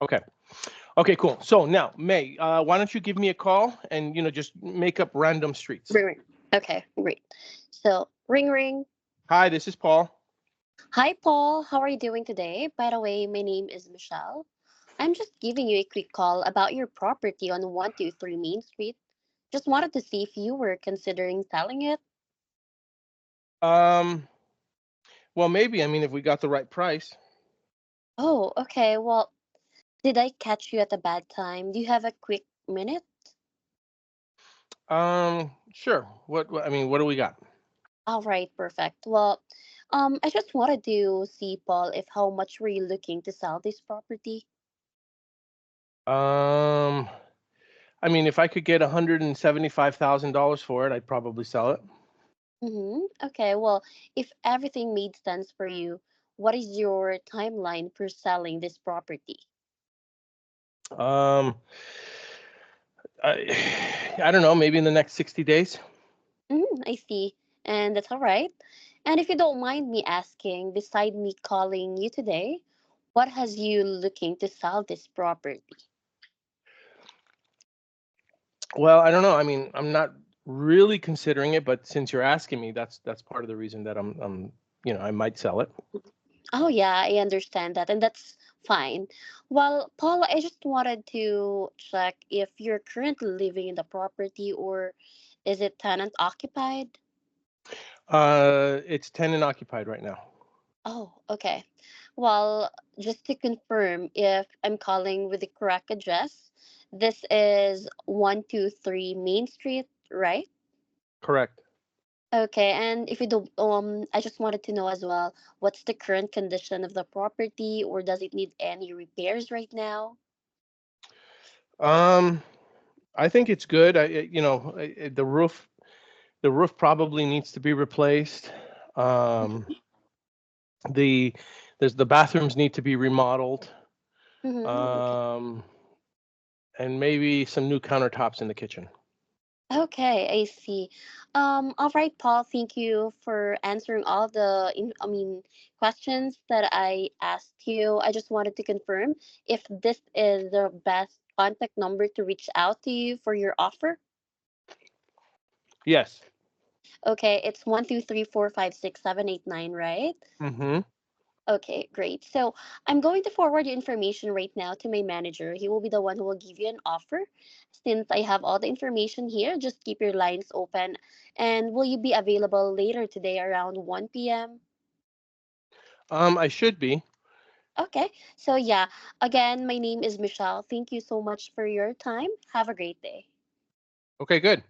Okay. Okay, cool. So now, May, why don't you give me a call and just make up random streets. Ring, ring. Okay, great. So, ring, ring. Hi, this is Paul. Hi, Paul. How are you doing today? By the way, my name is Michelle. I'm just giving you a quick call about your property on 123 Main Street. Just wanted to see if you were considering selling it. Um, well, maybe. I mean, if we got the right price. Oh, okay. Well, did I catch you at a bad time? Do you have a quick minute? Sure. I mean, what do we got? All right, perfect. Well, I just wanted to see, Paul, if how much were you looking to sell this property? Um, I mean, if I could get $175,000 for it, I'd probably sell it. Mm-hmm. Okay, well, if everything made sense for you, what is your timeline for selling this property? Um, I, I don't know, maybe in the next 60 days. Mm-hmm, I see. And that's all right. And if you don't mind me asking, beside me calling you today, what has you looking to sell this property? Well, I don't know. I mean, I'm not really considering it, but since you're asking me, that's part of the reason that I might sell it. Oh, yeah, I understand that, and that's fine. Well, Paul, I just wanted to check if you're currently living in the property or is it tenant occupied? It's tenant occupied right now. Oh, okay. Well, just to confirm if I'm calling with the correct address, this is 123 Main Street, right? Correct. Okay, and if you don't, I just wanted to know as well, what's the current condition of the property, or does it need any repairs right now? Um, I think it's good. The roof probably needs to be replaced. Um, the the bathrooms need to be remodeled. Mm-hmm. Okay. Um, and maybe some new countertops in the kitchen. Okay, I see. All right, Paul. Thank you for answering all questions that I asked you. I just wanted to confirm if this is the best contact number to reach out to you for your offer. Yes. Okay, it's 1 2 3 4 5 6 7 8 9, right? Mm-hmm. Okay, great. So I'm going to forward your information right now to my manager. He will be the one who will give you an offer. Since I have all the information here, just keep your lines open. And will you be available later today around 1 p.m.? I should be. Okay, so yeah, again, my name is Michelle. Thank you so much for your time. Have a great day. Okay, good.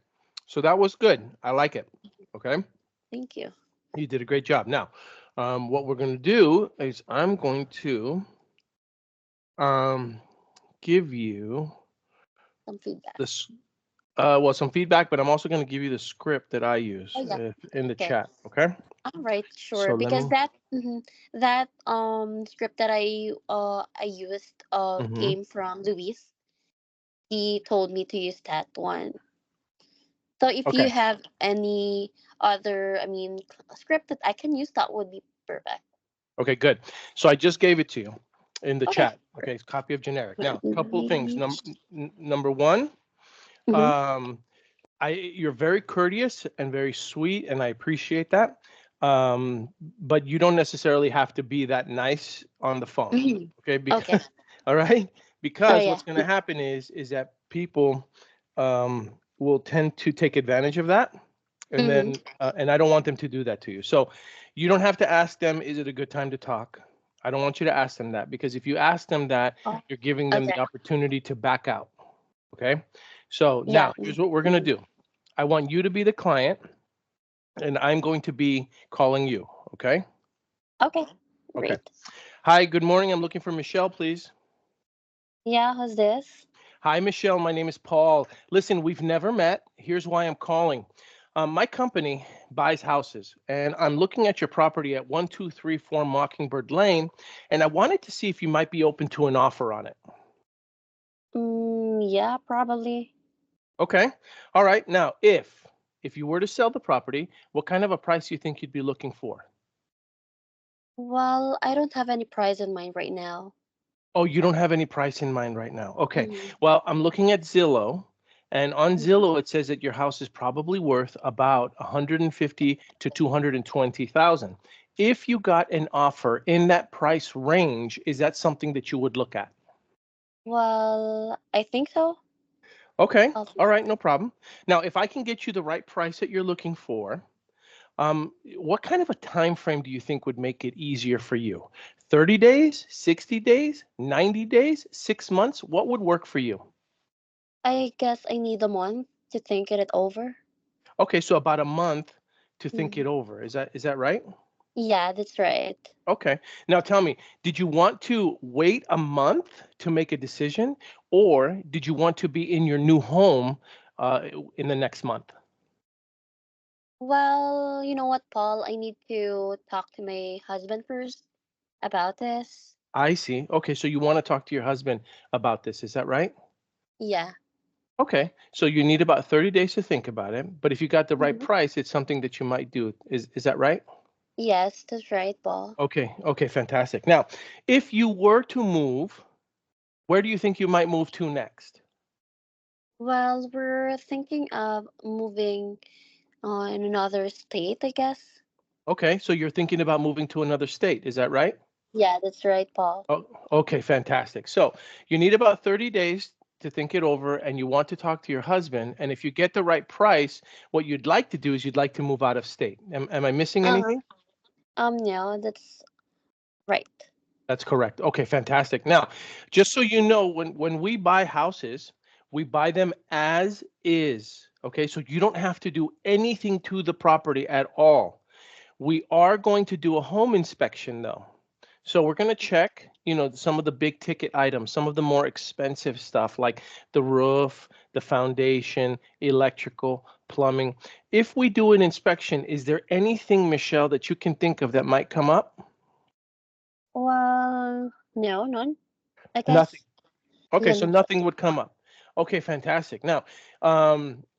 So that was good. I like it. Okay. Thank you. You did a great job. Now, what we're going to do is I'm going to um, give you Some feedback. this, some feedback, but I'm also going to give you the script that I use Oh, yeah. in the Okay. chat. Okay. All right, sure. So let Because me. that script that I used Hmm. came from Luis. He told me to use that one. So if you Okay. have any other, script that I can use, that would be perfect. Okay. Good. So I just gave it to you in the Okay. chat. Okay. It's copy of generic. Now, couple things. Mm-hmm. Number one, um, you're very courteous and very sweet, and I appreciate that. But you don't necessarily have to be that nice on the phone, Hmm. okay? Okay. Because all right, Oh because yeah. what's going to happen is that people will tend to take advantage of that, and Mm-hmm. then and I don't want them to do that to you. So you don't have to ask them, "Is it a good time to talk?" I don't want you to ask them that because if you ask them that, Oh, you're giving them the okay. opportunity to back out. Okay. So Yeah. now here's what we're going to do. I want you to be the client, and I'm going to be calling you. Okay. Okay. Okay. Great. Hi. Good morning. I'm looking for Michelle, please. Yeah. Who's this? Hi, Michelle. My name is Paul. Listen, we've never met. Here's why I'm calling. My company buys houses, and I'm looking at your property at 1234 Mockingbird Lane, and I wanted to see if you might be open to an offer on it. Yeah. Probably. Okay. All right. Now, if you were to sell the property, what kind of a price do you think you'd be looking for? Well, I don't have any prize in mind right now. Oh, you don't have any price in mind right now. Okay. Mhm. Well, I'm looking at Zillow, and on Mhm. Zillow it says that your house is probably worth about 150 to 220,000. If you got an offer in that price range, is that something that you would look at? Well, I think so. Okay. I'll think All right, so. no problem. Now, if I can get you the right price that you're looking for, what kind of a time frame do you think would make it easier for you? 30 days, 60 days, 90 days, 6 months? What would work for you? I guess I need a month to think it over. Okay, so about a month to think it Mhm. over. Is that right? Yeah, that's right. Okay. Now tell me, did you want to wait a month to make a decision, or did you want to be in your new home in the next month? Well, you know what, Paul? I need to talk to my husband first about this. I see. Okay, so you want to talk to your husband about this, is that right? Yeah. Okay, so you need about 30 days to think about it, but if you got the right Hmm. price, it's something that you might do. Is that right? Yes, that's right, Paul. Okay, okay, fantastic. Now, if you were to move, where do you think you might move to next? Well, we're thinking of moving in another state, I guess. Okay, so you're thinking about moving to another state, is that right? Yeah, that's right, Paul. Oh, okay, fantastic. So you need about 30 days to think it over and you want to talk to your husband. And if you get the right price, what you'd like to do is you'd like to move out of state. Am I missing Uh-huh. anything? No, that's right. That's correct. Okay, fantastic. Now, just so you know, when we buy houses, we buy them as is. Okay, so you don't have to do anything to the property at all. We are going to do a home inspection though. So we're going to check, some of the big ticket items, some of the more expensive stuff like the roof, the foundation, electrical, plumbing. If we do an inspection, is there anything, Michelle, that you can think of that might come up? Well, no, none. I Nothing. guess Okay, so none. nothing would come up. Okay, fantastic. Now,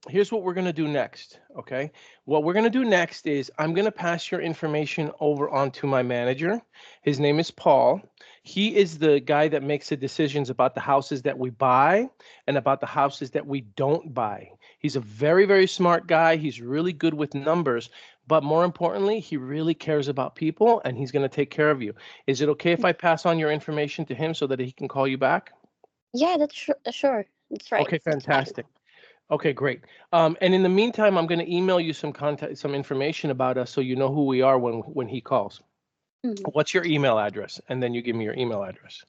here's what we're going to do next. Okay, what we're going to do next is I'm going to pass your information over onto my manager. His name is Paul. He is the guy that makes the decisions about the houses that we buy and about the houses that we don't buy. He's a very, very smart guy. He's really good with numbers, but more importantly, he really cares about people and he's going to take care of you. Is it okay if I pass on your information to him so that he can call you back? Yeah, that's sure. That's right. Okay, That's fine. fantastic. Okay, great. And in the meantime, I'm going to email you some contact, some information about us, so you know who we are when he calls. Hmm. What's your email address? And then you give me your email address.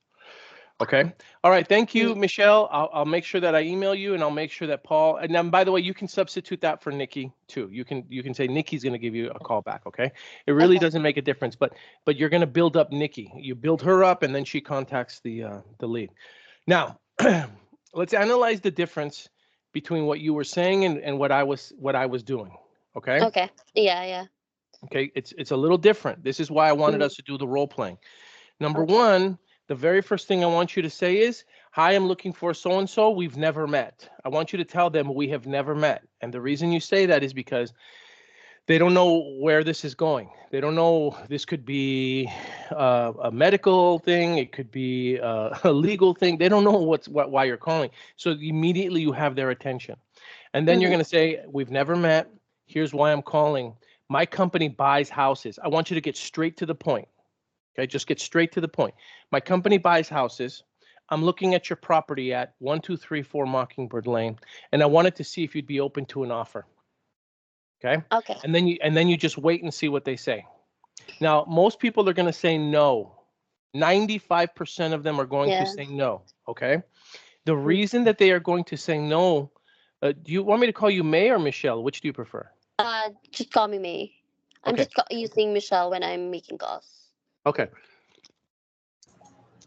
Okay. All right. Thank Yeah. you, Michelle. I'll make sure that I email you, and I'll make sure that Paul. And then, by the way, you can substitute that for Nikki too. You can say Nikki's going to give you a call back. Okay. It really Okay. doesn't make a difference, but you're going to build up Nikki. You build her up, and then she contacts the lead. Now, let's analyze the difference between what you were saying and what I was doing. Okay. Okay. Yeah, yeah. Okay. It's a little different. This is why I wanted Hmm. us to do the role playing. Number Okay. one, the very first thing I want you to say is, "Hi, I'm looking for so and so. We've never met." I want you to tell them we have never met. And the reason you say that is because they don't know where this is going. They don't know this could be a medical thing. It could be a legal thing. They don't know why you're calling. So immediately you have their attention. And then you're Hmm. going to say, "We've never met. Here's why I'm calling. My company buys houses." I want you to get straight to the point. Okay, just get straight to the point. "My company buys houses. I'm looking at your property at 1234 Mockingbird Lane, and I wanted to see if you'd be open to an offer." Okay, Okay. and then you just wait and see what they say. Now, most people are going to say no. 95% of them are going to Yeah. say no. Okay, the Mm. reason that they are going to say no. Do you want me to call you May or Michelle? Which do you prefer? Just call me May. I'm Okay, just using Michelle when I'm making calls. okay.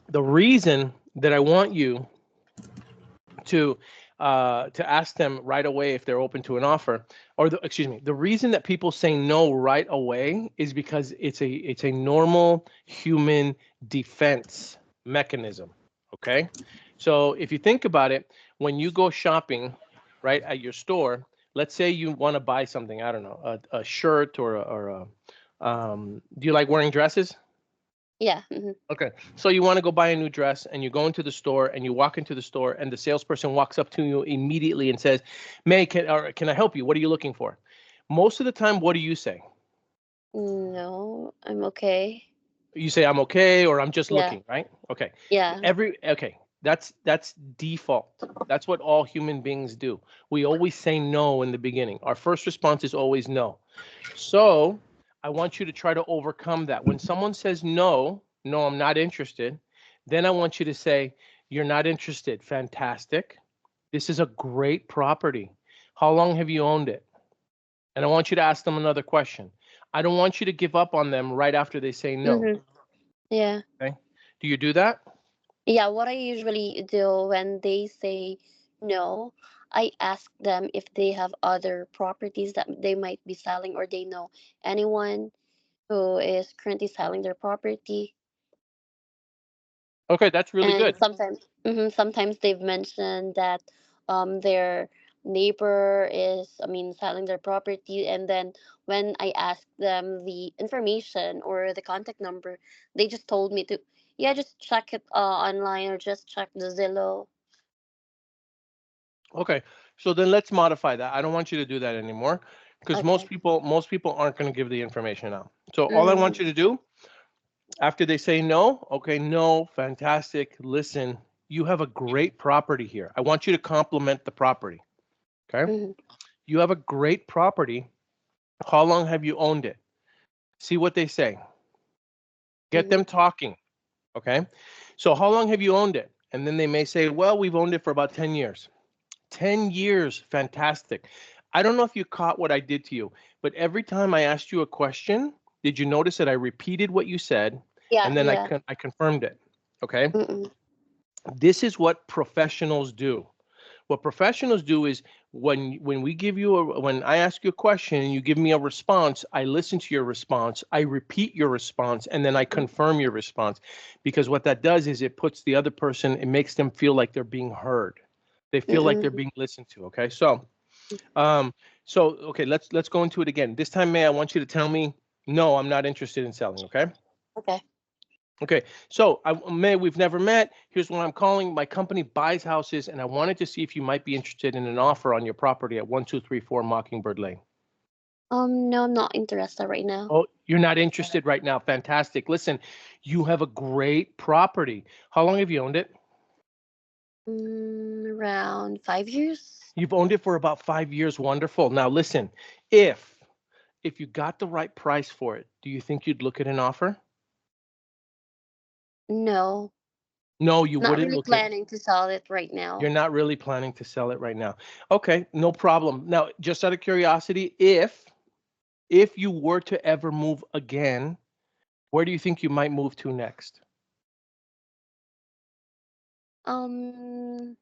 The reason that I want you to ask them right away if they're open to an offer, or excuse me, the reason that people say no right away is because it's a normal human defense mechanism. Okay, so if you think about it, when you go shopping, right, at your store, let's say you want to buy something, I don't know, a shirt or a do you like wearing dresses? Yeah. Okay. So you want to go buy a new dress and you go into the store and you walk into the store and the salesperson walks up to you immediately and says, May, can I help you? What are you looking for? Most of the time, what do you say? No, I'm okay. You say I'm okay or I'm just Yeah. looking, right? Okay. Yeah. Okay. That's default. That's what all human beings do. We always say no in the beginning. Our first response is always no. So I want you to try to overcome that. When someone says no, no, I'm not interested, then I want you to say, you're not interested. Fantastic. This is a great property. How long have you owned it? And I want you to ask them another question. I don't want you to give up on them right after they say no. Mm-hmm. Yeah. Okay. Do you do that? Yeah, what I usually do when they say no, I ask them if they have other properties that they might be selling, or they know anyone who is currently selling their property. Okay, that's really And good. sometimes they've mentioned that their neighbor is, I mean, selling their property. And then when I asked them the information or the contact number, they just told me to, yeah, just check it online, or just check the Zillow. Okay. So then let's modify that. I don't want you to do that anymore because Okay. most people aren't going to give the information out. So all I Mm-hmm. want you to do after they say no, okay, no, fantastic. Listen, you have a great property here. I want you to compliment the property. Okay. Mm-hmm. You have a great property. How long have you owned it? See what they say. Get Mm-hmm. them talking. Okay. So how long have you owned it? And then they may say, well, we've owned it for about 10 years. 10 years. Fantastic. I don't know if you caught what I did to you, but every time I asked you a question, did you notice that I repeated what you said Yeah, and then yeah. I confirmed it? Okay. Mm-mm. This is what professionals do. What professionals do is when we give you when I ask you a question and you give me a response, I listen to your response, I repeat your response, and then I confirm your response. Because what that does is it puts the other person, it makes them feel like they're being heard. They feel like they're Mm-mm. being listened to. Okay. Um, okay, let's go into it again. This time, May, I want you to tell me, no, I'm not interested in selling. Okay. Okay. Okay, so May, we've never met. Here's what I'm calling. My company buys houses, and I wanted to see if you might be interested in an offer on your property at 1234 Mockingbird Lane. No, I'm not interested right now. Oh, you're not interested right now. Fantastic. Listen, you have a great property. How long have you owned it? Around 5 years. You've owned it for about 5 years. Wonderful. Now, listen, if you got the right price for it, do you think you'd look at an offer? No, No, you not wouldn't really look at. planning to sell it right You're now. not really planning to sell it right now. Okay, no problem. Now, just out of curiosity, if you were to ever move again, where do you think you might move to next? Um,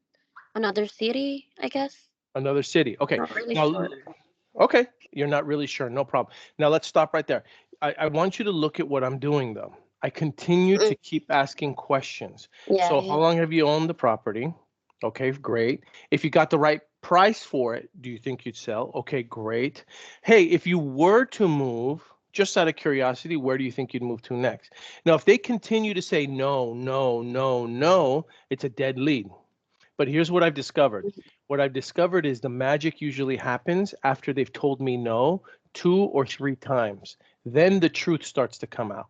Another city, I guess. Another city. Okay. Not really Now, sure. okay, you're not really sure. No problem. Now let's stop right there. I want you to look at what I'm doing though. I continue Mm, to keep asking questions. yeah, So how yeah. long have you owned the property? Okay, great. If you got the right price for it, do you think you'd sell? Okay, great. Hey, if you were to move, just out of curiosity, where do you think you'd move to next? Now, if they continue to say no, no, no, no, it's a dead lead. But here's what I've discovered. What I've discovered is the magic usually happens after they've told me no 2 or 3 times. Then the truth starts to come out.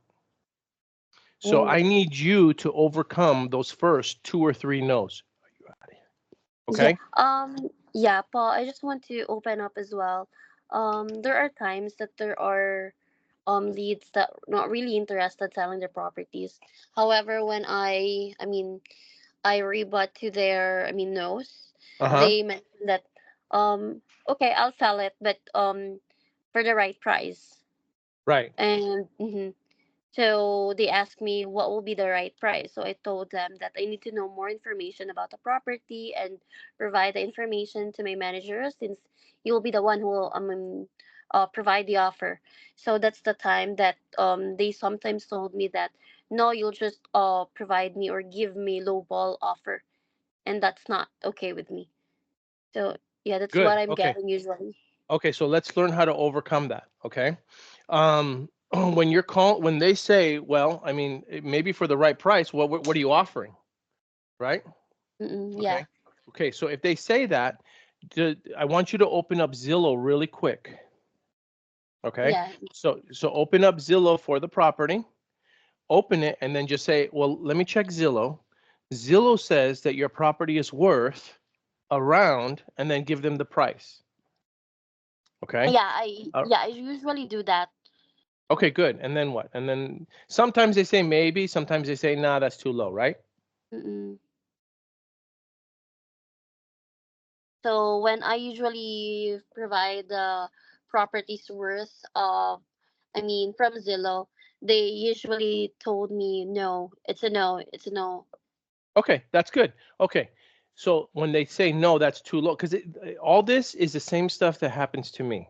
So Mm, I need you to overcome those first 2 or 3 no's. yeah. Okay? Yeah, Paul, I just want to open up as well. There are times that there are leads that not really interested selling their properties. However, when I mean, I rebut to their, I mean, no's, Uh-huh. they mentioned that, okay, I'll sell it, but for the right price. Right. And so they asked me what will be the right price. So I told them that I need to know more information about the property and provide the information to my manager, since you will be the one who will provide the offer. So that's the time that they sometimes told me that no, you'll just provide me or give me low ball offer, and that's not okay with me. So yeah, that's what Good. I'm Okay. getting usually. Okay, so let's learn how to overcome that, okay? when they say, well, I mean, maybe for the right price, what are you offering, right? Yeah. Okay. Okay. So if they say that, I want you to open up Zillow really quick. Okay. Yeah. So open up Zillow for the property, open it, and then just say, well, let me check Zillow. Zillow says that your property is worth around, and then give them the price. Okay. Uh, Yeah, I usually do that. okay, good. And then what? And then sometimes they say maybe, sometimes they say, nah, that's too low, right? Mm-mm. So when I usually provide the properties worth of, I mean, from Zillow, they usually told me no, it's a no, it's a no. Okay, that's good. Okay. So when they say no, that's too low, because all this is the same stuff that happens to me.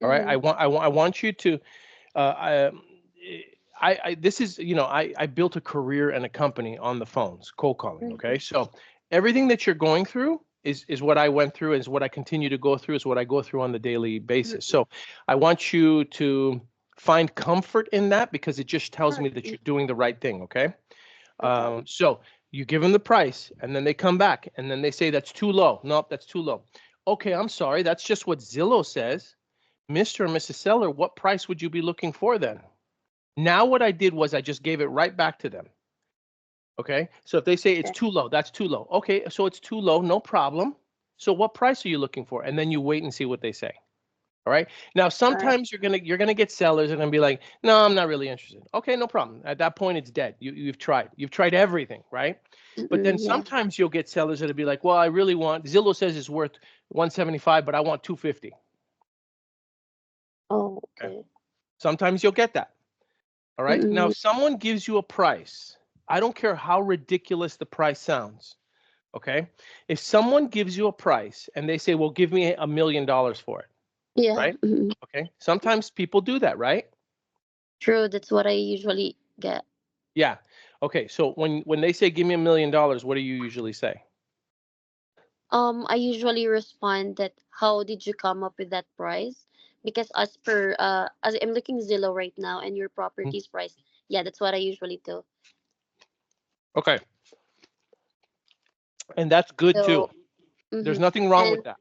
All right. Mm-hmm. I want you to, uh, this is, I built a career and a company on the phones, cold calling. Mm-hmm. Okay. So everything that you're going through is what I went through, is what I continue to go through, is what I go through on the daily basis. Mm-hmm. So I want you to find comfort in that, because it just tells me that Mm-hmm. you're doing the right thing. Okay. Okay. So you give them the price, and then they come back, and then they say that's too low. Nope, that's too low. Okay, I'm sorry. That's just what Zillow says. Mr. and Mrs. Seller, what price would you be looking for then? Now what I did was I just gave it right back to them. Okay. So if they say it's Okay. too low, that's too low. Okay, so it's too low, no problem. So what price are you looking for? And then you wait and see what they say. All right. Now All right. sometimes you're gonna get sellers that are gonna be like, no, I'm not really interested. Okay, no problem. At that point, it's dead. You've tried. You've tried everything, right? But then Mm-mm. Yeah. sometimes you'll get sellers that'll be like, well, I really want, Zillow says it's worth 175, but I want 250. Oh, Okay. okay. Sometimes you'll get that. All right. Now, Mm-mm. if someone gives you a price, I don't care how ridiculous the price sounds. Okay. If someone gives you a price and they say, well, give me $1 million for it, Yeah. right? Mm-mm. Okay. Sometimes people do that, right? True. That's what I usually get. Yeah. Okay. So when they say give me $1 million, what do you usually say? I usually respond that how did you come up with that price? Because as I'm looking Zillow right now and your Mhm. properties price, yeah, that's what I usually do. Okay. And that's good too. So, mm-hmm. There's nothing wrong with and that.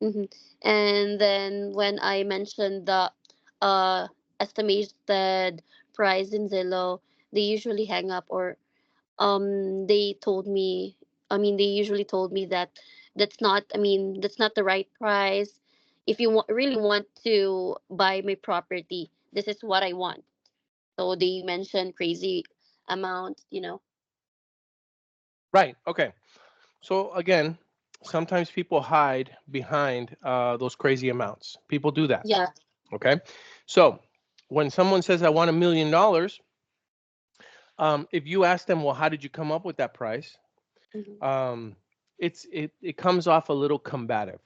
mm-hmm. And then when I mentioned the uh estimated price in Zillow, they usually hang up or they told me, I mean, they usually told me that that's not the right price. If you really want to buy my property, this is what I want. So they mentioned crazy amount. Right. Okay. So again, sometimes people hide behind those crazy amounts. People do that. Yeah. Okay. So when someone says, I want $1 million, if you ask them, well, how did you come up with that price? Hmm. Um, it comes off a little combative.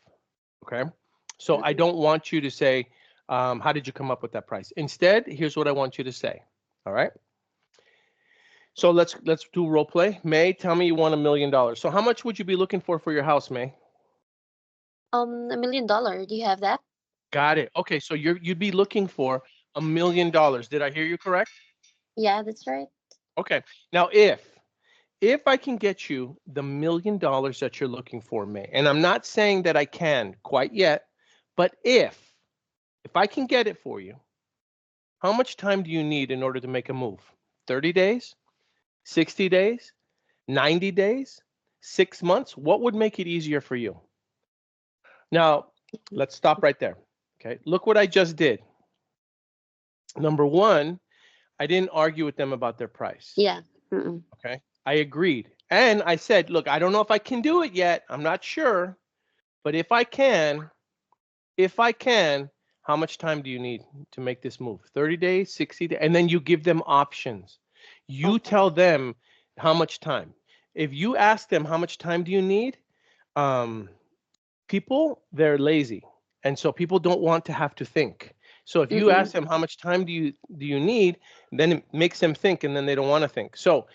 Okay. So I Hmm. don't want you to say, how did you come up with that price? Instead, here's what I want you to say. All right. So let's do role play. May, tell me you want $1 million. So how much would you be looking for your house, May? $1 million. Do you have that? Got it. Okay, so you'd be looking for $1 million. Did I hear you correct? Yeah, that's right. Okay. Now, if I can get you the $1 million that you're looking for, May, and I'm not saying that I can quite yet, but if I can get it for you, how much time do you need in order to make a move? 30 days? 60 days? 90 days? 6 months? What would make it easier for you? Now, let's stop right there. Okay. Look what I just did. Number one, I didn't argue with them about their price. Yeah. Mm-mm. Okay. I agreed. And I said, look, I don't know if I can do it yet. I'm not sure. But if I can, how much time do you need to make this move? 30 days, 60 days? And then you give them options. You Okay. tell them how much time. If you ask them how much time do you need, um, people, they're lazy. And so people don't want to have to think. So if you Mm-mm. ask them how much time do you need, then it makes them think, and then they don't want to think. So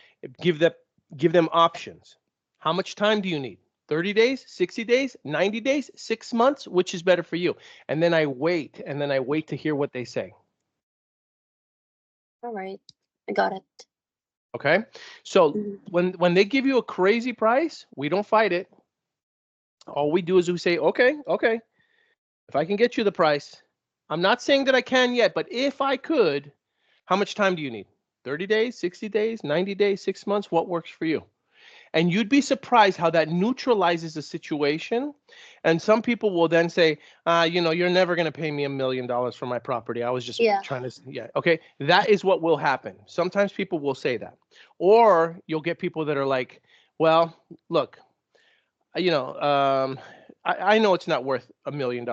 give them give them options. How much time do you need? 30 days, 60 days, 90 days, 6 months, which is better for you? And then I wait to hear what they say. All right. I got it. Okay. So Mhm. when they give you a crazy price, we don't fight it. All we do is we say, okay, okay, if I can get you the price, I'm not saying that I can yet, but if I could, how much time do you need? 30 days, 60 days, 90 days, 6 months? What works for you? And you'd be surprised how that neutralizes the situation. And some people will then say, you're never going to pay me $1 million for my property. I was just Yeah. trying to, yeah, okay. That is what will happen. Sometimes people will say that. Or you'll get people that are like, well, look, you know, I know it's not worth $1 million,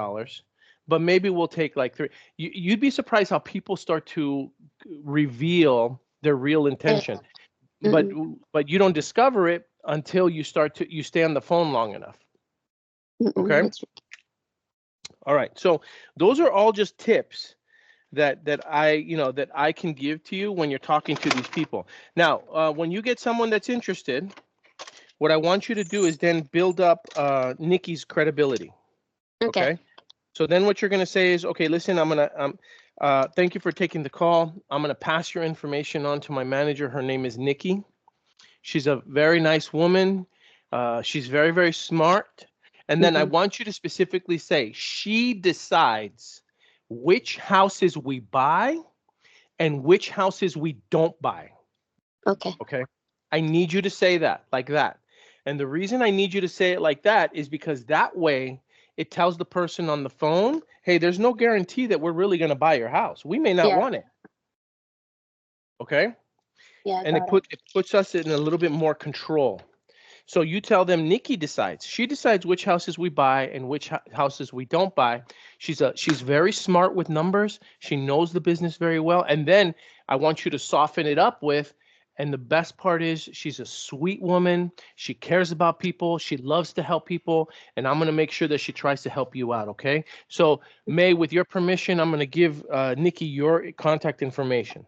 but maybe we'll take like three. You'd be surprised how people start to reveal their real Yeah. intention, but Mm-mm. but you don't discover it until you stay on the phone long enough. Mm-mm. Okay. That's All right. So those are all just tips that I can give to you when you're talking to these people. Now, when you get someone that's interested, what I want you to do is then build up Nikki's credibility. okay. Okay. So then what you're going to say is, okay, listen, thank you for taking the call. I'm going to pass your information on to my manager. Her name is Nikki. She's a very nice woman. She's very, very smart. And then I Mm-hmm. want you to specifically say, she decides which houses we buy and which houses we don't buy. Okay. Okay. I need you to say that like that. And the reason I need you to say it like that is because that way it tells the person on the phone, hey, there's no guarantee that we're really going to buy your house. We may not Yeah. want it. Okay. Yeah. I And got it. it puts us in a little bit more control. So you tell them Nikki decides. She decides which houses we buy and which houses we don't buy. She's very smart with numbers. She knows the business very well. And then I want you to soften it up with, and the best part is she's a sweet woman. She cares about people. She loves to help people. And I'm going to make sure that she tries to help you out. Okay. So May, with your permission, I'm going to give Nikki your contact information.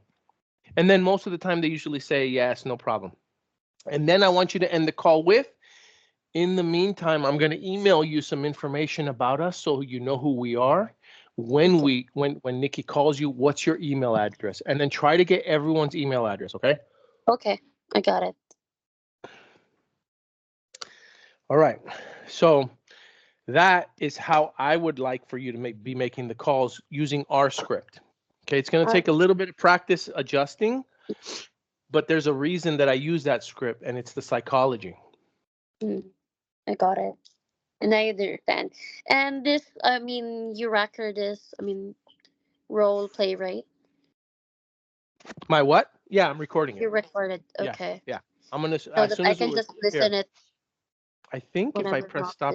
And then most of the time they usually say, yes, no problem. And then I want you to end the call with, in the meantime, I'm going to email you some information about us so you know who we are. Okay. When Nikki calls you, what's your email address? And then try to get everyone's email address, okay? Okay. I got it. All right. So that is how I would like for you to be making the calls using our script. Okay, it's going to All right. take a little bit of practice adjusting, but there's a reason that I use that script, and it's the psychology. Mm, I got it. And I understand. And this, I mean, you record this, I mean, role play, right? My what? Yeah, I'm recording it. You recorded. Yeah, Okay. yeah. I'm gonna So as that soon I as can we just here. listen it I think if I whenever press not. stop